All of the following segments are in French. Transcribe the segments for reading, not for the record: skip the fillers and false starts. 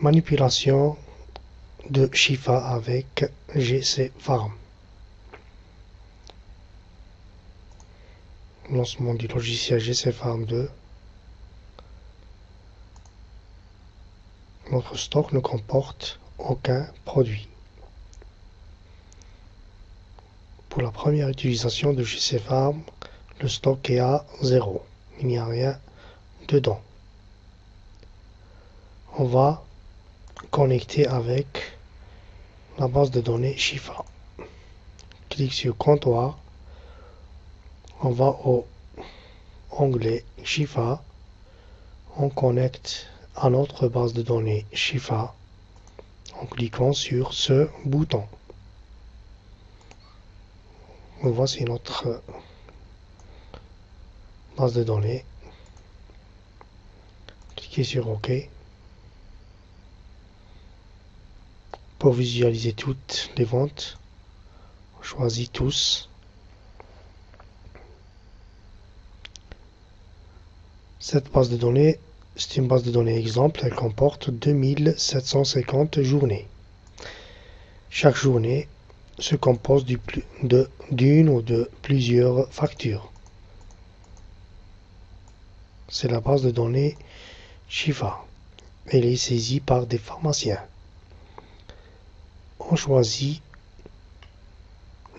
Manipulation de Shifa avec GCFarm. Lancement du logiciel GCFarm 2. Notre stock ne comporte aucun produit. Pour la première utilisation de GCFarm, le stock est à 0. Il n'y a rien dedans. On va connecter avec la base de données Shifa. Clique sur comptoir. On va au onglet Shifa. On connecte à notre base de données Shifa en cliquant sur ce bouton. Voici notre base de données. Cliquez sur OK pour visualiser toutes les ventes. Choisis tous. Cette base de données, c'est une base de données exemple. Elle comporte 2750 journées. Chaque journée se compose d'une ou de plusieurs factures. C'est la base de données Shifa. Elle est saisie par des pharmaciens. On choisit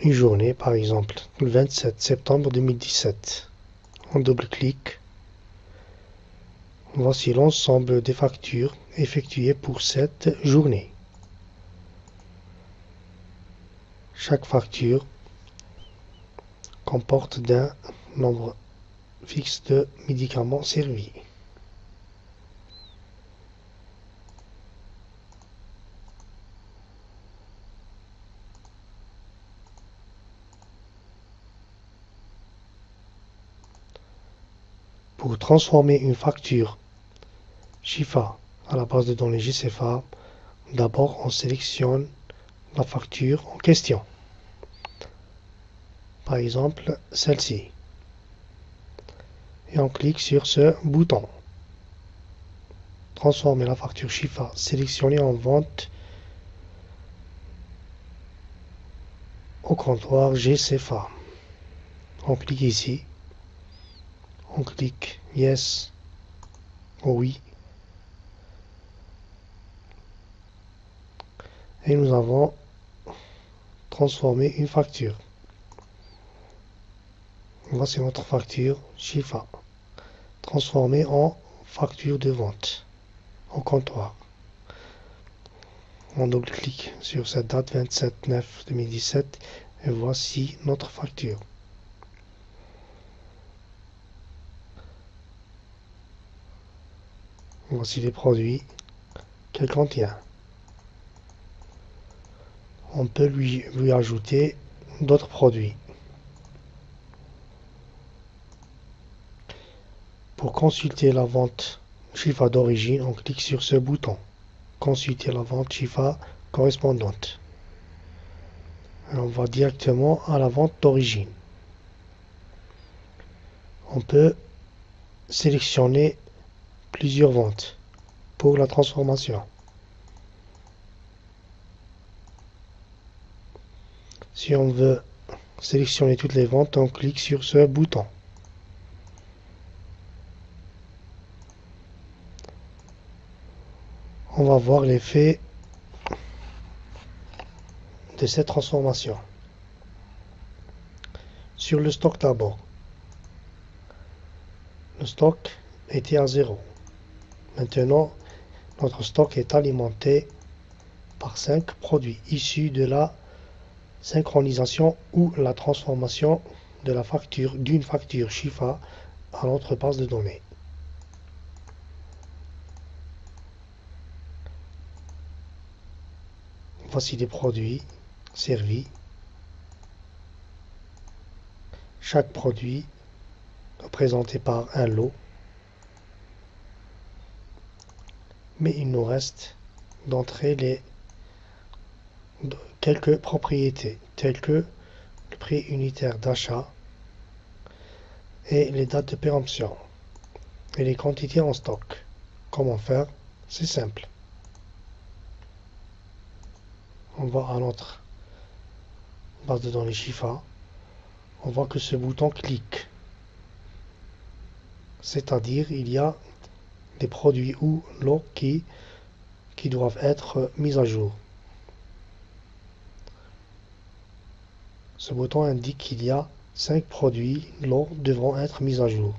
une journée, par exemple, le 27 septembre 2017. On double-clique. Voici l'ensemble des factures effectuées pour cette journée. Chaque facture comporte d'un nombre fixe de médicaments servis. Pour transformer une facture Shifa à la base de données GCFarm, d'abord on sélectionne la facture en question. Par exemple, celle-ci. Et on clique sur ce bouton. Transformer la facture Shifa sélectionnée en vente au comptoir GCFarm. On clique ici. On clique Yes ou Oui. Et nous avons transformé une facture. Voici notre facture Shifa, transformée en facture de vente au comptoir. On double-clique sur cette date 27/9/2017 et voici notre facture. Voici les produits qu'elle contient. On peut lui ajouter d'autres produits. Pour consulter la vente Shifa d'origine, on clique sur ce bouton. Consulter la vente Shifa correspondante. Et on va directement à la vente d'origine. On peut sélectionner plusieurs ventes pour la transformation. Si on veut sélectionner toutes les ventes, on clique sur ce bouton. On va voir l'effet de cette transformation. Sur le stock d'abord. Le stock était à 0. Maintenant, notre stock est alimenté par 5 produits issus de la synchronisation ou la transformation de la facture d'une facture Shifa à notre base de données. Voici les produits servis. Chaque produit représenté par un lot. Mais il nous reste d'entrer quelques propriétés, telles que le prix unitaire d'achat et les dates de péremption et les quantités en stock. Comment faire? C'est simple. On va à notre base de données Shifa. On voit que ce bouton clique. C'est-à-dire il y a des produits ou lots qui doivent être mis à jour. Ce bouton indique qu'il y a 5 produits lots devront être mis à jour.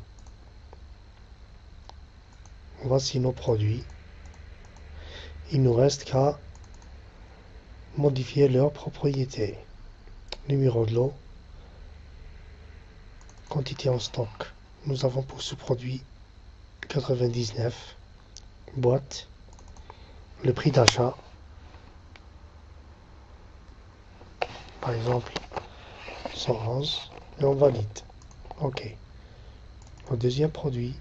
Voici nos produits. Il nous reste qu'à modifier leurs propriétés. Numéro de lot, quantité en stock. Nous avons pour ce produit 99 boîtes. Le prix d'achat, par exemple 111, et on valide. OK. Le deuxième produit,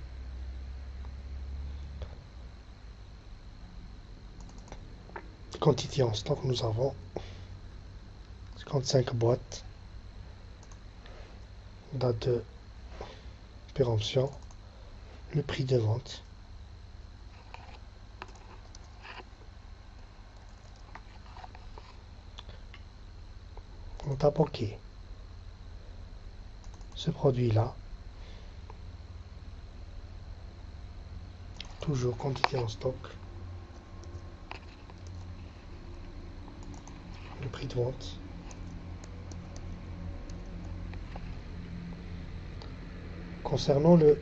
quantité en stock, nous avons 55 boîtes. Date de péremption. Le prix de vente. On tape OK. Ce produit-là, toujours quantité en stock. Le prix de vente. Concernant le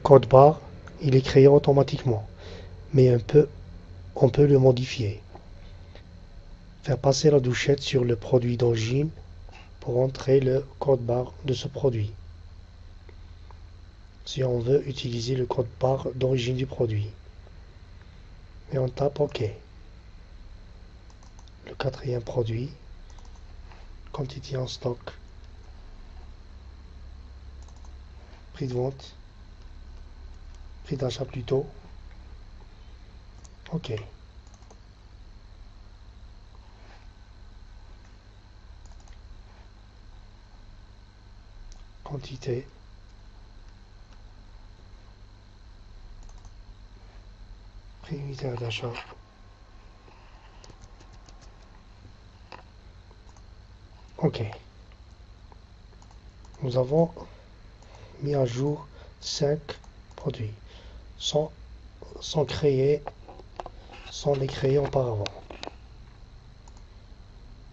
code barre, il est créé automatiquement, mais on peut le modifier. Faire passer la douchette sur le produit d'origine pour entrer le code barre de ce produit. Si on veut utiliser le code barre d'origine du produit. Et on tape OK. Le quatrième produit, quantité en stock, prix de vente, prix d'achat plutôt. OK. Quantité. Prix unitaire d'achat. OK. Nous avons mis à jour 5 produits sans les créer auparavant.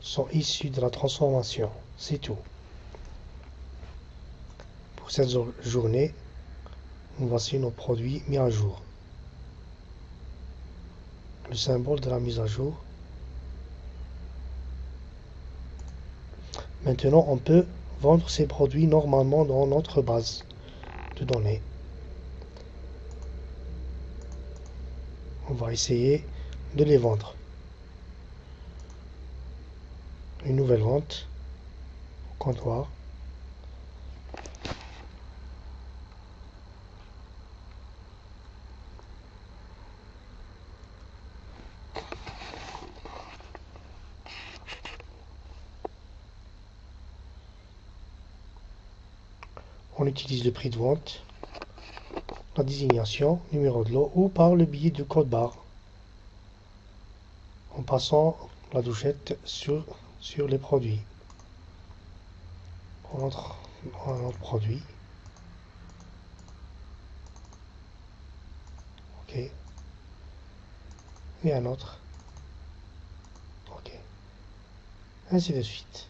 Sont issus de la transformation. C'est tout. Pour cette journée, voici nos produits mis à jour. Le symbole de la mise à jour. Maintenant, on peut vendre ces produits normalement dans notre base de données. On va essayer de les vendre. Une nouvelle vente au comptoir. On utilise le prix de vente, la désignation, numéro de lot ou par le biais du code barre en passant la douchette sur les produits. On entre dans un autre produit. OK. Et un autre. OK. Ainsi de suite.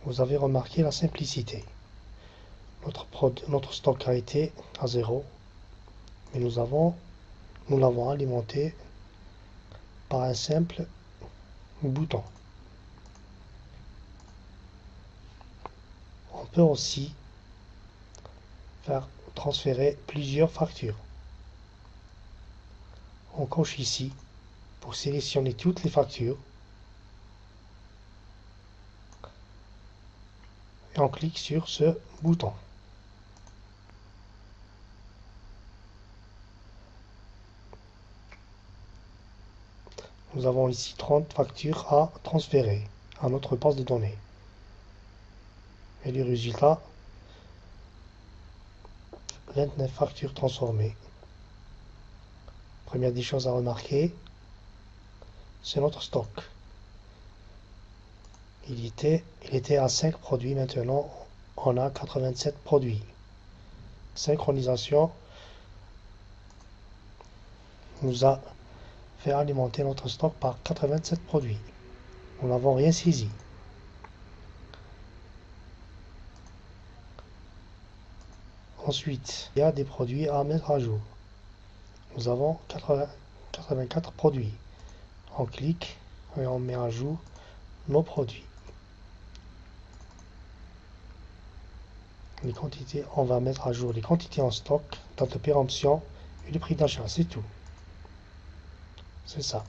Vous avez remarqué la simplicité. Notre stock a été à 0, mais nous l'avons alimenté par un simple bouton. On peut aussi faire transférer plusieurs factures. On coche ici pour sélectionner toutes les factures et on clique sur ce bouton. Nous avons ici 30 factures à transférer à notre base de données. Et le résultat, 29 factures transformées. Première des choses à remarquer, c'est notre stock. Il était à 5 produits, maintenant on a 87 produits. Synchronisation nous a fait alimenter notre stock par 87 produits. Nous n'avons rien saisi. Ensuite, il y a des produits à mettre à jour. Nous avons 84 produits. On clique et on met à jour nos produits. Les quantités, on va mettre à jour les quantités en stock, date de péremption et le prix d'achat, c'est tout. C'est ça.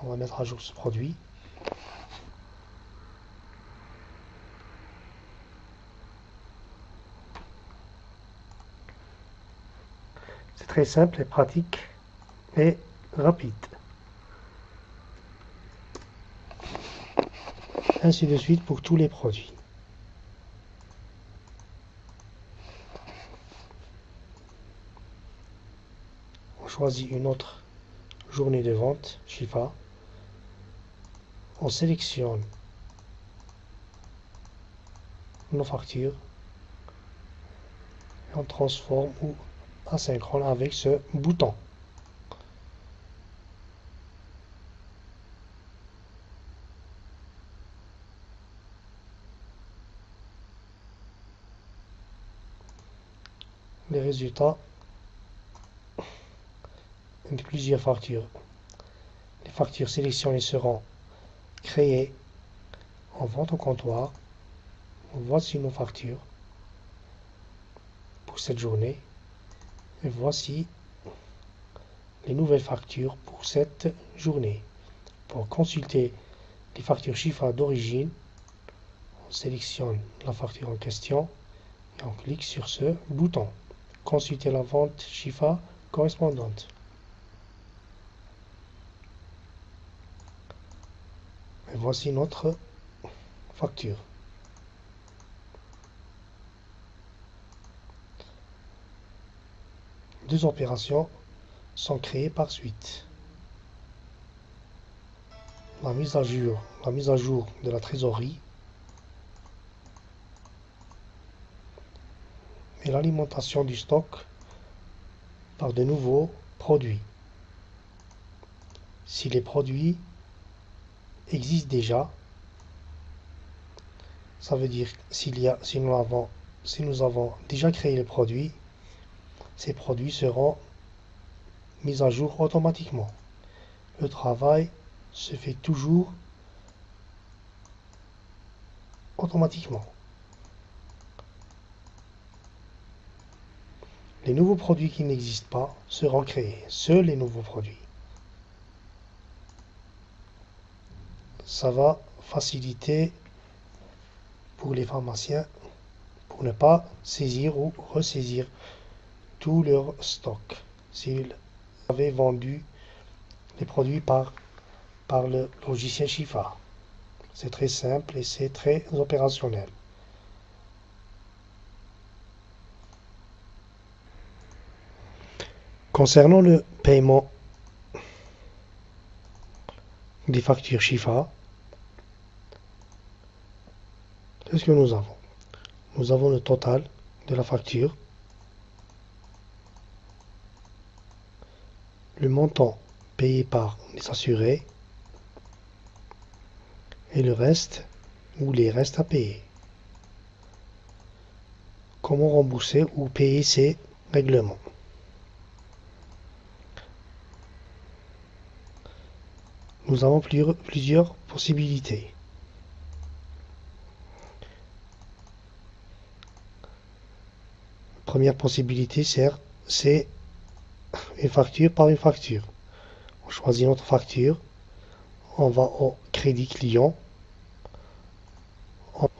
On va mettre à jour ce produit. C'est très simple et pratique et rapide. Ainsi de suite pour tous les produits. On choisit une autre journée de vente, Shifa. On sélectionne nos factures et on transforme ou asynchrone avec ce bouton. Les résultats de plusieurs factures. Les factures sélectionnées seront créées en vente au comptoir. Voici nos factures pour cette journée. Et voici les nouvelles factures pour cette journée. Pour consulter les factures Shifa d'origine, on sélectionne la facture en question et on clique sur ce bouton. Consulter la vente Shifa correspondante. Et voici notre facture. Deux opérations sont créées par suite. La mise à jour de la trésorerie et l'alimentation du stock par de nouveaux produits. Si les produits existent déjà, ça veut dire si nous avons déjà créé les produits, ces produits seront mis à jour automatiquement. Le travail se fait toujours automatiquement. Les nouveaux produits qui n'existent pas seront créés, seuls les nouveaux produits. Ça va faciliter pour les pharmaciens pour ne pas saisir ou ressaisir tout leur stock s'ils avaient vendu les produits par le logiciel Shifa. C'est très simple et c'est très opérationnel. Concernant le paiement des factures Shifa, qu'est-ce que nous avons? Nous avons le total de la facture, le montant payé par les assurés et le reste ou les restes à payer. Comment rembourser ou payer ces règlements? Nous avons plusieurs possibilités. Première possibilité, c'est une facture par une facture. On choisit notre facture, on va au crédit client,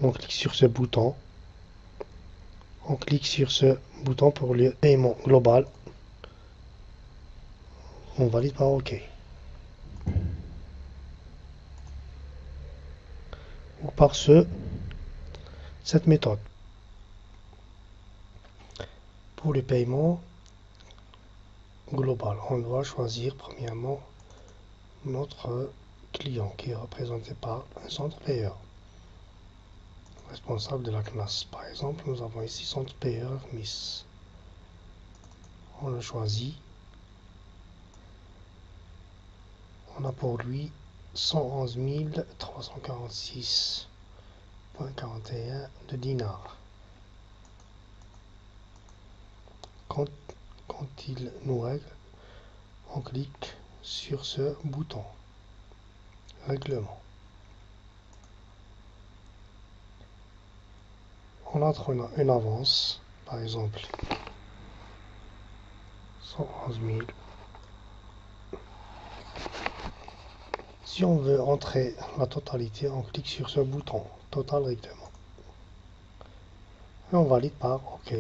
on clique sur ce bouton, on clique sur ce bouton pour le paiement global, on valide par OK. Ou par cette méthode. Pour le paiement, global. On doit choisir premièrement notre client qui est représenté par un centre payeur, responsable de la classe. Par exemple, nous avons ici centre payeur Miss. On le choisit. On a pour lui 111 346,41 de dinars. Quand il nous règle, on clique sur ce bouton règlement. On entre une avance, par exemple 111 000. Si on veut entrer la totalité, on clique sur ce bouton total règlement et on valide par OK.